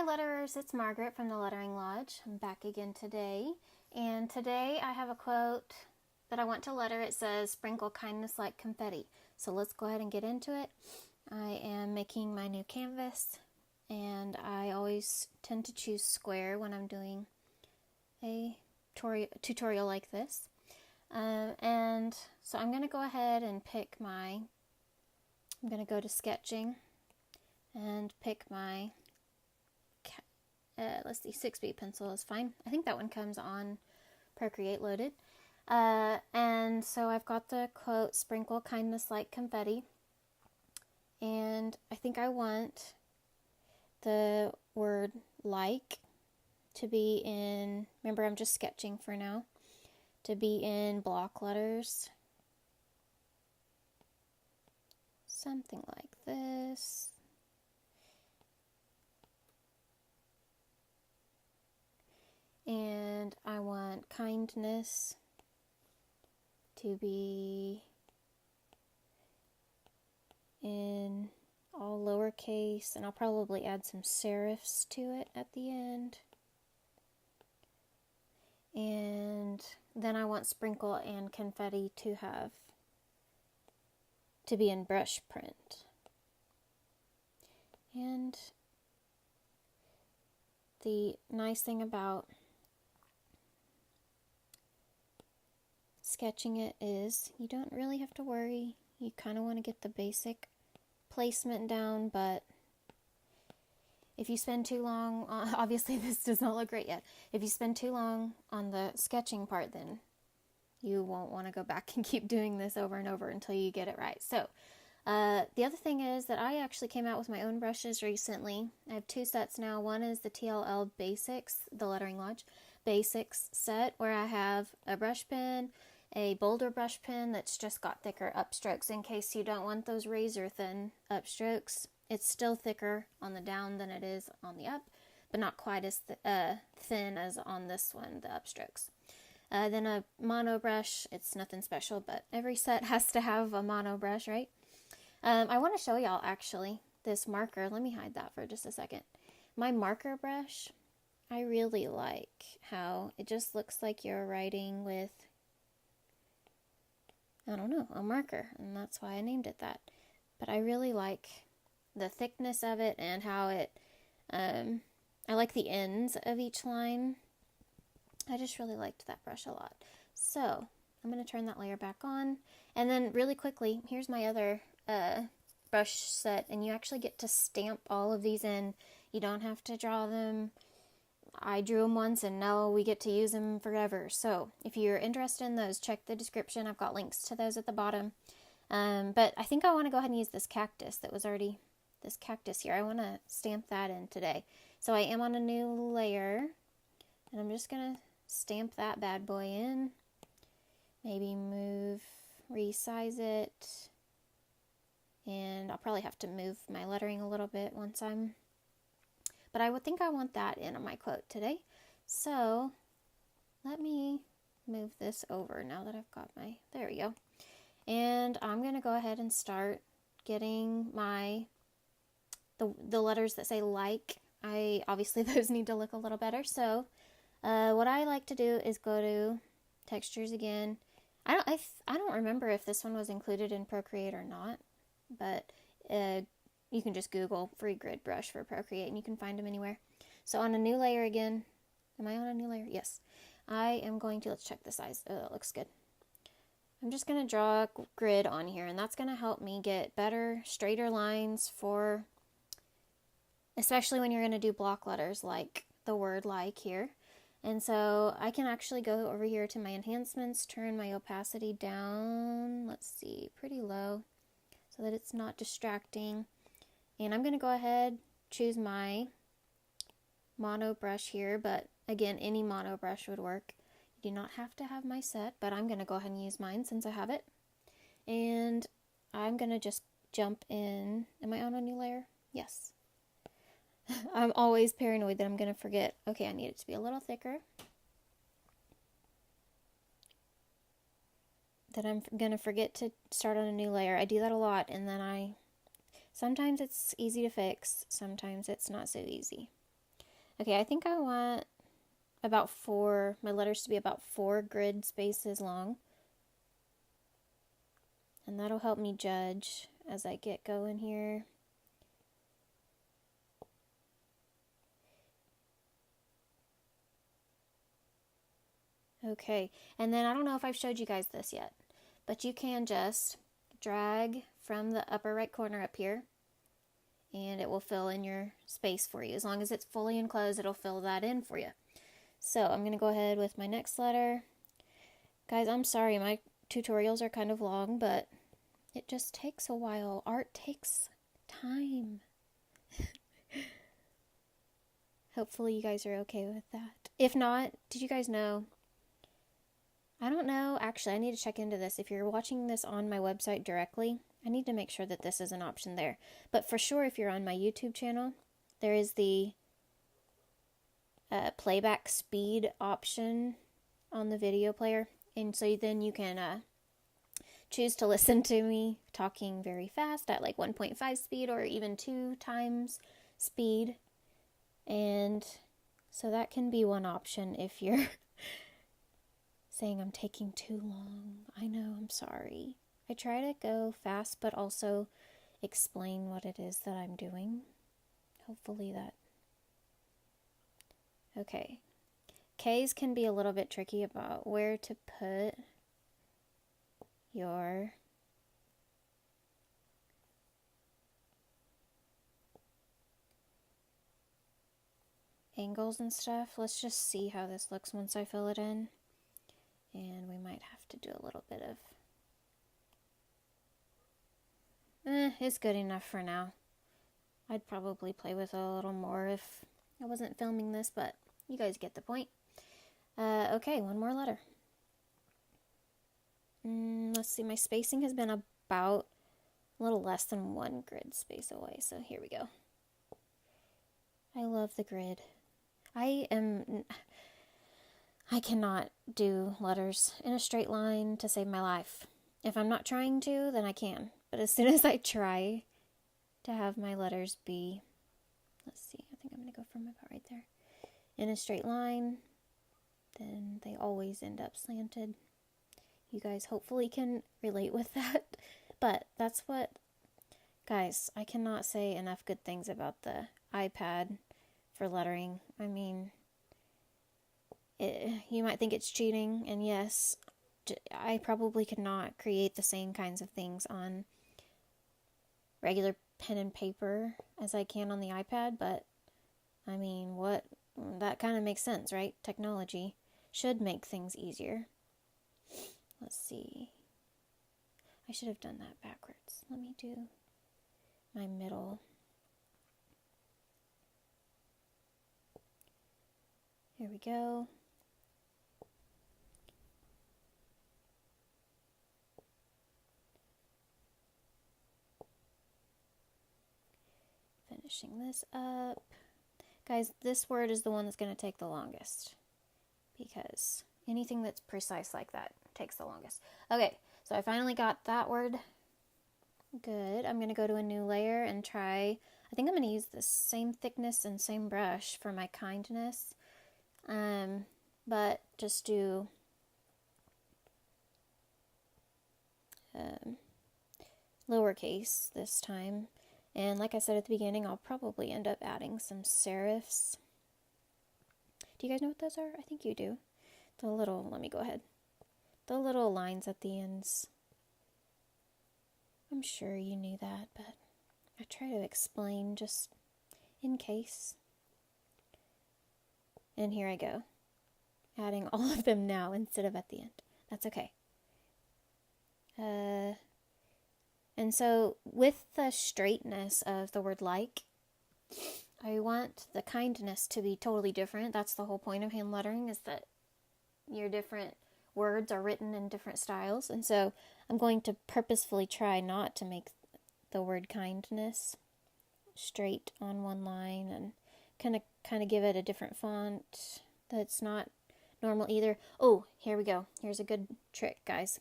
Hi letterers, it's Margaret from the Lettering Lodge. I'm back again today, and today I have a quote that I want to letter. It says, "Sprinkle kindness like confetti." So let's go ahead and get into it. I am making my new canvas, and I always tend to choose square when I'm doing a tutorial like this. And so I'm going to go ahead and I'm going to go to sketching and pick my 6B pencil is fine. I think that one comes on Procreate loaded. And so I've got the quote, "Sprinkle kindness like confetti." And I think I want the word "like" to be in, remember I'm just sketching for now, to be in block letters. Something like this. And I want kindness to be in all lowercase, and I'll probably add some serifs to it at the end. And then I want sprinkle and confetti to be in brush print. And the nice thing about sketching it is you don't really have to worry. You kind of want to get the basic placement down, but if you spend too long on, obviously this does not look great yet. If you spend too long on the sketching part, then you won't want to go back and keep doing this over and over until you get it right. So the other thing is that I actually came out with my own brushes recently. I have two sets now. One is the TLL Basics, the Lettering Lodge Basics set, where I have a brush pen, a bolder brush pen that's just got thicker upstrokes in case you don't want those razor thin upstrokes. It's still thicker on the down than it is on the up, but not quite as thin as on this one, the upstrokes. Then a mono brush. It's nothing special, but every set has to have a mono brush, right? I want to show y'all actually this marker. Let me hide that for just a second. My marker brush, I really like how it just looks like you're writing with, I don't know, a marker, and that's why I named it that. But I really like the thickness of it and how it, I like the ends of each line. I just really liked that brush a lot. So I'm going to turn that layer back on, and then really quickly, here's my other brush set, and you actually get to stamp all of these in. You don't have to draw them. I drew them once, and now we get to use them forever. So if you're interested in those, check the description. I've got links to those at the bottom. But I think I want to go ahead and use this cactus that was already, this cactus here. I want to stamp that in today. So I am on a new layer, and I'm just going to stamp that bad boy in. Maybe resize it. And I'll probably have to move my lettering a little bit but I would think I want that in my quote today. So let me move this over now that I've got there we go. And I'm going to go ahead and start getting the letters that say "like." Obviously those need to look a little better. So what I like to do is go to textures again. I don't remember if this one was included in Procreate or not. But you can just Google free grid brush for Procreate and you can find them anywhere. So on a new layer again, am I on a new layer? Yes. I am going to, let's check the size. Oh, that looks good. I'm just going to draw a grid on here, and that's going to help me get better, straighter lines for, especially when you're going to do block letters like the word "like" here. And so I can actually go over here to my enhancements, turn my opacity down, let's see, pretty low, so that it's not distracting. And I'm going to go ahead, choose my mono brush here, but again, any mono brush would work. You do not have to have my set, but I'm going to go ahead and use mine since I have it. And I'm going to just jump in. Am I on a new layer? Yes. I'm always paranoid that I'm going to forget. Okay, I need it to be a little thicker. That I'm going to forget to start on a new layer. I do that a lot, and then sometimes it's easy to fix, sometimes it's not so easy. Okay, I think I want my letters to be about 4 grid spaces long. And that'll help me judge as I get going here. Okay, and then I don't know if I've showed you guys this yet, but you can just drag from the upper right corner up here, and it will fill in your space for you. As long as it's fully enclosed, it'll fill that in for you. So I'm going to go ahead with my next letter. Guys, I'm sorry, my tutorials are kind of long, but it just takes a while. Art takes time. Hopefully you guys are okay with that. If not, did you guys know? I don't know. Actually, I need to check into this. If you're watching this on my website directly, I need to make sure that this is an option there. But for sure, if you're on my YouTube channel, there is the playback speed option on the video player. And so then you can choose to listen to me talking very fast at like 1.5 speed or even 2 times speed. And so that can be one option if you're saying I'm taking too long. I know, I'm sorry. I try to go fast, but also explain what it is that I'm doing. Hopefully that... Okay. K's can be a little bit tricky about where to put your angles and stuff. Let's just see how this looks once I fill it in. And we might have to do a little bit of... it's good enough for now. I'd probably play with it a little more if I wasn't filming this, but you guys get the point. Okay, one more letter. Let's see, my spacing has been about a little less than 1 grid space away, so here we go. I love the grid. I cannot do letters in a straight line to save my life. If I'm not trying to, then I can. But as soon as I try to have my letters be, let's see, I think I'm going to go from about right there, in a straight line, then they always end up slanted. You guys hopefully can relate with that. But that's what, guys, I cannot say enough good things about the iPad for lettering. I mean, you might think it's cheating, and yes, I probably could not create the same kinds of things on regular pen and paper as I can on the iPad, but I mean, that kind of makes sense, right? Technology should make things easier. Let's see. I should have done that backwards. Let me do my middle. Here we go. Finishing this up. Guys, this word is the one that's going to take the longest, because anything that's precise like that takes the longest. Okay, so I finally got that word good. I'm going to go to a new layer and try, I think I'm going to use the same thickness and same brush for my kindness, but just do lowercase this time. And like I said at the beginning, I'll probably end up adding some serifs. Do you guys know what those are? I think you do. Let me go ahead. The little lines at the ends. I'm sure you knew that, but I try to explain just in case. And here I go. Adding all of them now instead of at the end. That's okay. And so with the straightness of the word like, I want the kindness to be totally different. That's the whole point of hand lettering, is that your different words are written in different styles. And so I'm going to purposefully try not to make the word kindness straight on one line, and kind of give it a different font that's not normal either. Oh, here we go. Here's a good trick, guys.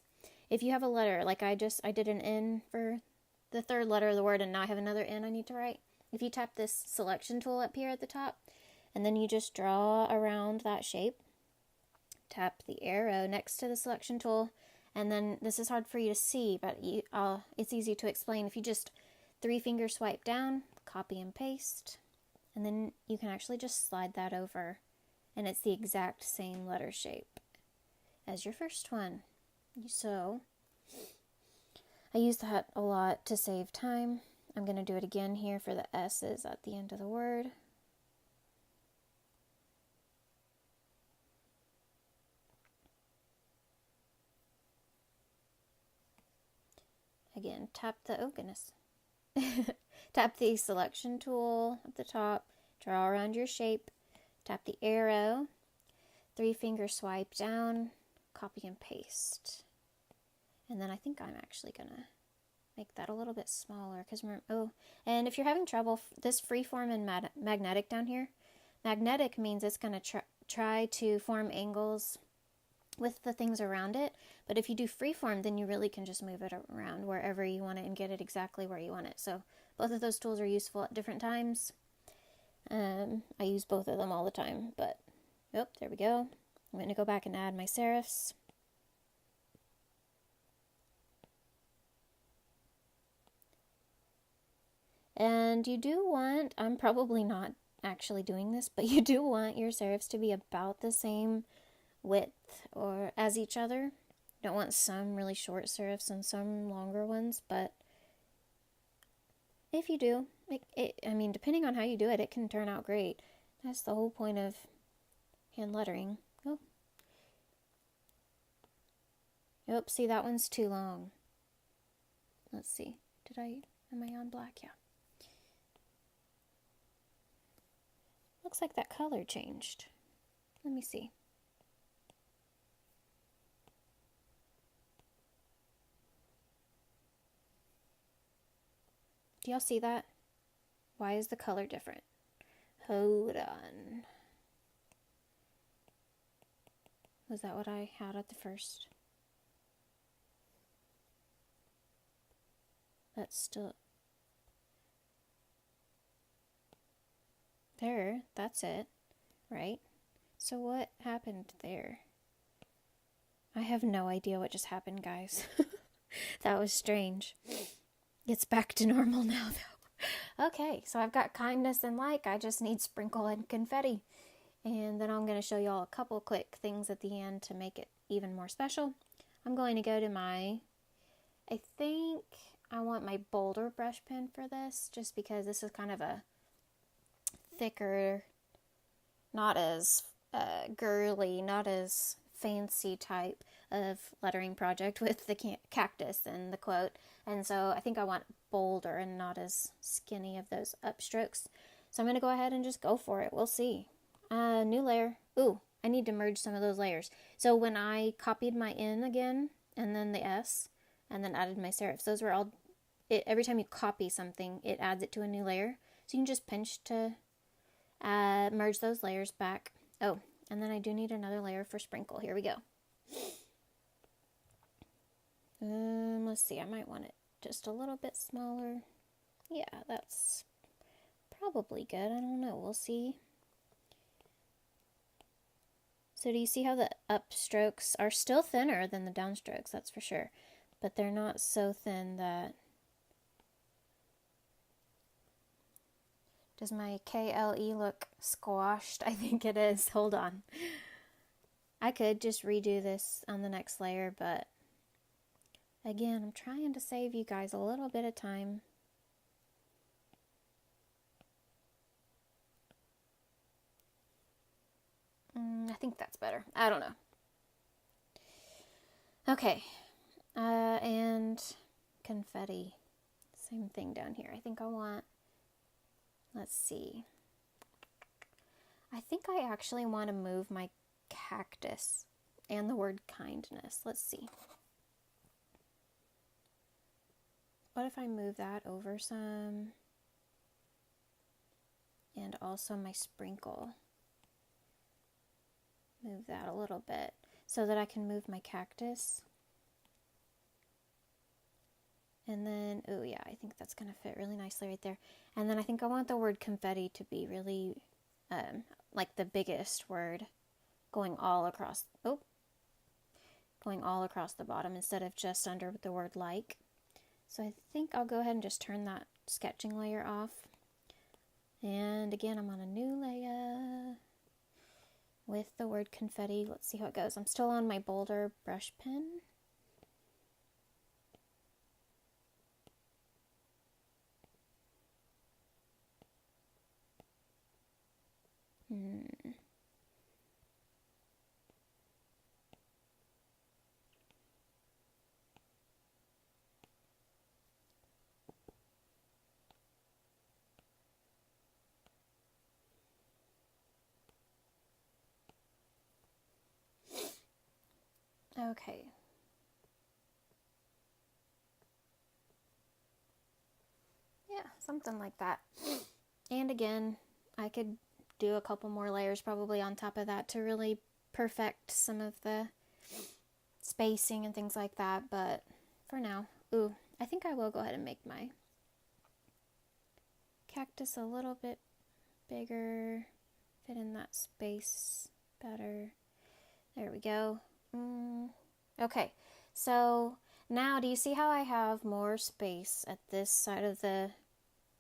If you have a letter, like I did an N for the third letter of the word, and now I have another N I need to write. If you tap this selection tool up here at the top, And then you just draw around that shape. Tap the arrow next to the selection tool. And then this is hard for you to see, but it's easy to explain. If you just 3-finger swipe down, copy and paste, and then you can actually just slide that over, and it's the exact same letter shape as your first one. So I use that a lot to save time. I'm going to do it again here for the S's at the end of the word. Again, tap the, oh goodness. Tap the selection tool at the top, draw around your shape, tap the arrow, 3-finger swipe down, copy and paste. And then I think I'm actually gonna make that a little bit smaller because and if you're having trouble, this freeform and magnetic down here, magnetic means it's gonna try to form angles with the things around it, but if you do freeform, then you really can just move it around wherever you want it and get it exactly where you want it. So both of those tools are useful at different times. I use both of them all the time, but there we go. I'm going to go back and add my serifs. And you do want, I'm probably not actually doing this, but you do want your serifs to be about the same width or as each other. You don't want some really short serifs and some longer ones, but if you do, depending on how you do it, it can turn out great. That's the whole point of hand lettering. Oops, see, that one's too long. Let's see. Am I on black? Yeah. Looks like that color changed. Let me see. Do y'all see that? Why is the color different? Hold on. Was that what I had at the first? That's still... There, that's it, right? So what happened there? I have no idea what just happened, guys. That was strange. It's back to normal now, though. Okay, so I've got kindness and like. I just need sprinkle and confetti. And then I'm going to show you all a couple quick things at the end to make it even more special. I'm going to go to I think I want my bolder brush pen for this, just because this is kind of a thicker, not as girly, not as fancy type of lettering project with the cactus and the quote. And so I think I want bolder and not as skinny of those upstrokes. So I'm going to go ahead and just go for it. We'll see. New layer. Ooh, I need to merge some of those layers. So when I copied my N again, and then the S, and then added my serifs, those were all, every time you copy something, it adds it to a new layer. So you can just pinch to merge those layers back. Oh, and then I do need another layer for sprinkle. Here we go. Let's see, I might want it just a little bit smaller. Yeah, that's probably good. I don't know. We'll see. So do you see how the upstrokes are still thinner than the downstrokes? That's for sure. But they're not so thin that... Does my KLE look squashed? I think it is. Hold on. I could just redo this on the next layer, but again, I'm trying to save you guys a little bit of time. I think that's better. I don't know. Okay. And confetti. Same thing down here. I think I want... Let's see. I think I actually want to move my cactus and the word kindness. Let's see. What if I move that over some? And also my sprinkle. Move that a little bit so that I can move my cactus. And then, oh yeah, I think that's going to fit really nicely right there. And then I think I want the word confetti to be really like the biggest word going all across, going all across the bottom instead of just under the word like. So I think I'll go ahead and just turn that sketching layer off. And again, I'm on a new layer with the word confetti. Let's see how it goes. I'm still on my bolder brush pen. Okay. Yeah, something like that. And again, I could do a couple more layers probably on top of that to really perfect some of the spacing and things like that, but for now, I think I will go ahead and make my cactus a little bit bigger, fit in that space better. There we go. Okay, so now do you see how I have more space at this side of the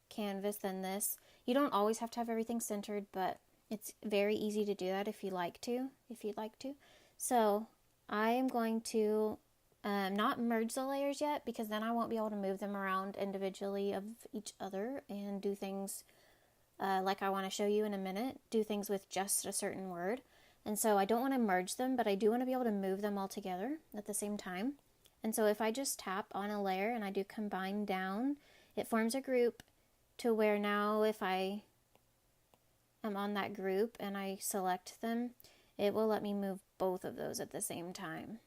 canvas than this? You don't always have to have everything centered, but it's very easy to do that if you'd like to. So I am going to not merge the layers yet, because then I won't be able to move them around individually of each other and do things like I want to show you in a minute, do things with just a certain word. And so I don't want to merge them, but I do want to be able to move them all together at the same time. And so if I just tap on a layer and I do combine down, it forms a group to where now if I am on that group and I select them, it will let me move both of those at the same time.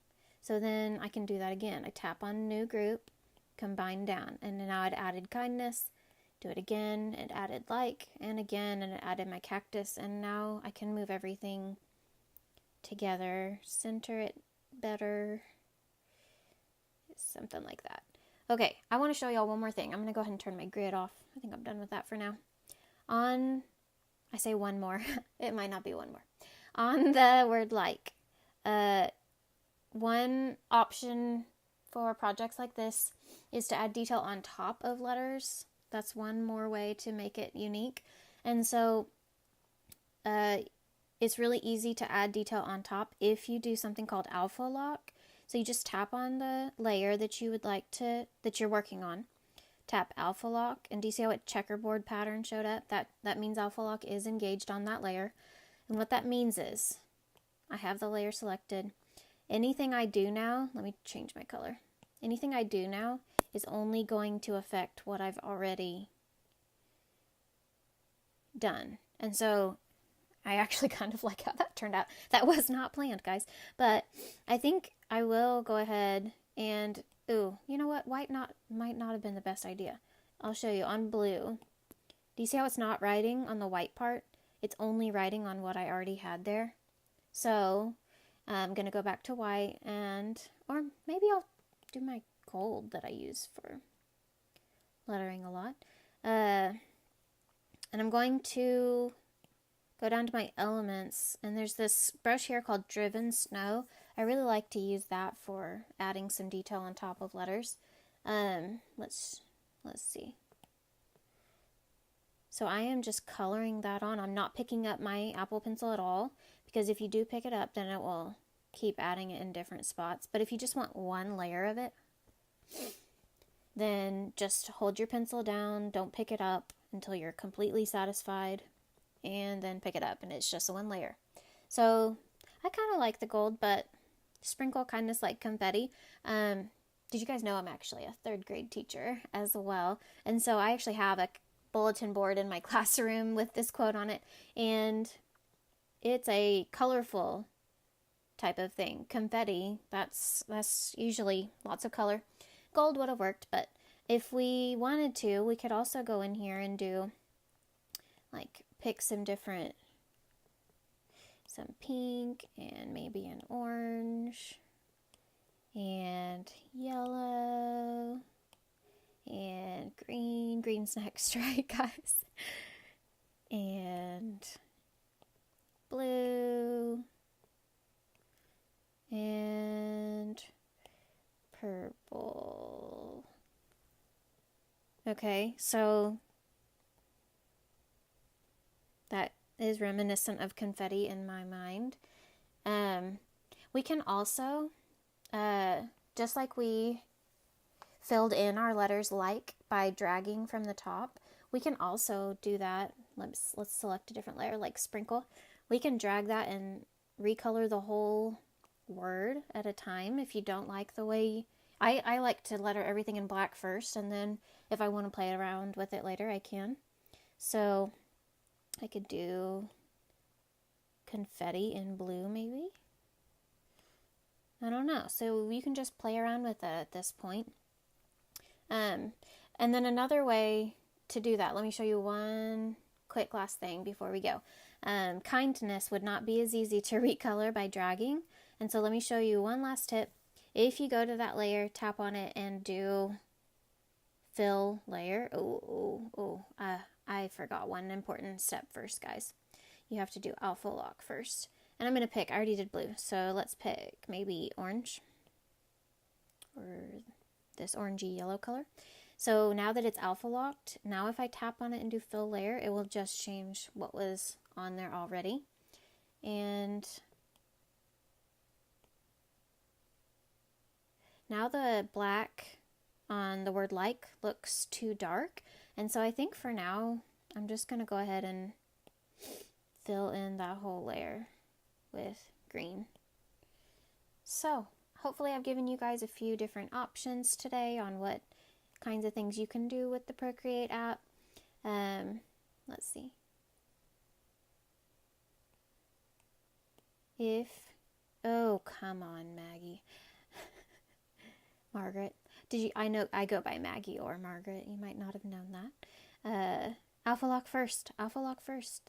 So then I can do that again. I tap on new group, combine down, and now it added kindness. Do it again, it added like, and again, and it added my cactus, and now I can move everything together, center it better, something like that. Okay, I want to show y'all one more thing. I'm going to go ahead and turn my grid off. I think I'm done with that for now. I say one more. It might not be one more. On the word like, one option for projects like this is to add detail on top of letters. That's one more way to make it unique. And so it's really easy to add detail on top if you do something called alpha lock. So you just tap on the layer that you would like to, that you're working on. Tap alpha lock, and do you see how a checkerboard pattern showed up? That means alpha lock is engaged on that layer. And what that means is, I have the layer selected. Anything I do now, let me change my color. Anything I do now is only going to affect what I've already done. And so I actually kind of like how that turned out. That was not planned, guys. But I think I will go ahead and, you know what? White might not have been the best idea. I'll show you on blue. Do you see how it's not writing on the white part? It's only writing on what I already had there. So I'm going to go back to white, or maybe I'll do my gold that I use for lettering a lot. And I'm going to go down to my elements, and there's this brush here called Driven Snow. I really like to use that for adding some detail on top of letters. Let's see. So I am just coloring that on. I'm not picking up my Apple Pencil at all, because if you do pick it up, then it will keep adding it in different spots. But if you just want one layer of it, then just hold your pencil down, don't pick it up until you're completely satisfied, and then pick it up, and it's just one layer. So I kind of like the gold, but sprinkle kindness like confetti. Did you guys know I'm actually a 3rd grade teacher as well? And so I actually have a bulletin board in my classroom with this quote on it, and it's a colorful type of thing. Confetti, that's usually lots of color. Gold would have worked, but if we wanted to, we could also go in here and do, like, pick some pink, and maybe an orange, and yellow, and green. Green's next, right, guys? And Okay, so that is reminiscent of confetti in my mind. We can also, just like we filled in our letters like by dragging from the top, we can also do that. Let's select a different layer, like sprinkle. We can drag that and recolor the whole word at a time if you don't like the way... I like to letter everything in black first, and then if I want to play around with it later, I can. So I could do confetti in blue, maybe? I don't know. So you can just play around with it at this point. And then another way to do that, let me show you one quick last thing before we go. Kindness would not be as easy to recolor by dragging. And so let me show you one last tip. If you go to that layer, tap on it, and do fill layer. I forgot one important step first, guys. You have to do alpha lock first. And I'm going to pick, I already did blue, so let's pick maybe orange. Or this orangey yellow color. So now that it's alpha locked, now if I tap on it and do fill layer, it will just change what was on there already. And now the black on the word like looks too dark. And so I think for now, I'm just going to go ahead and fill in that whole layer with green. So hopefully I've given you guys a few different options today on what kinds of things you can do with the Procreate app. Let's see. Oh, come on, Maggie. Margaret. I know I go by Maggie or Margaret. You might not have known that. Alpha lock first,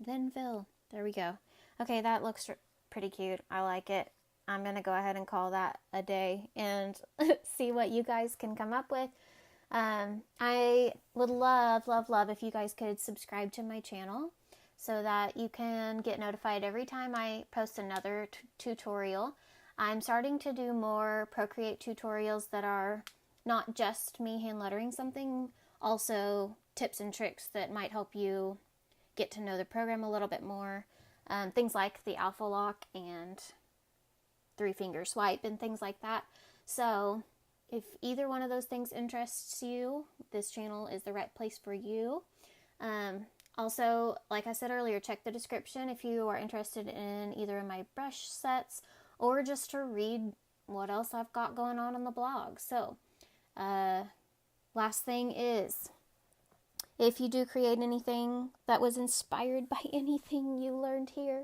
then fill. There we go. Okay, that looks pretty cute. I like it. I'm going to go ahead and call that a day and see what you guys can come up with. I would love if you guys could subscribe to my channel so that you can get notified every time I post another tutorial. I'm starting to do more Procreate tutorials that are not just me hand lettering something, also tips and tricks that might help you get to know the program a little bit more. Things like the alpha lock and 3-finger swipe and things like that. So if either one of those things interests you, this channel is the right place for you. Also, like I said earlier, check the description if you are interested in either of my brush sets or just to read what else I've got going on the blog. So, last thing is, if you do create anything that was inspired by anything you learned here,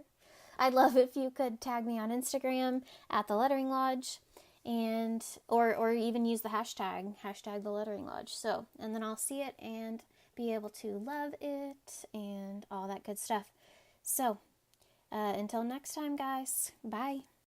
I'd love if you could tag me on Instagram at The Lettering Lodge, and or even use the hashtag The Lettering Lodge. So, and then I'll see it and be able to love it and all that good stuff. So, until next time, guys, bye.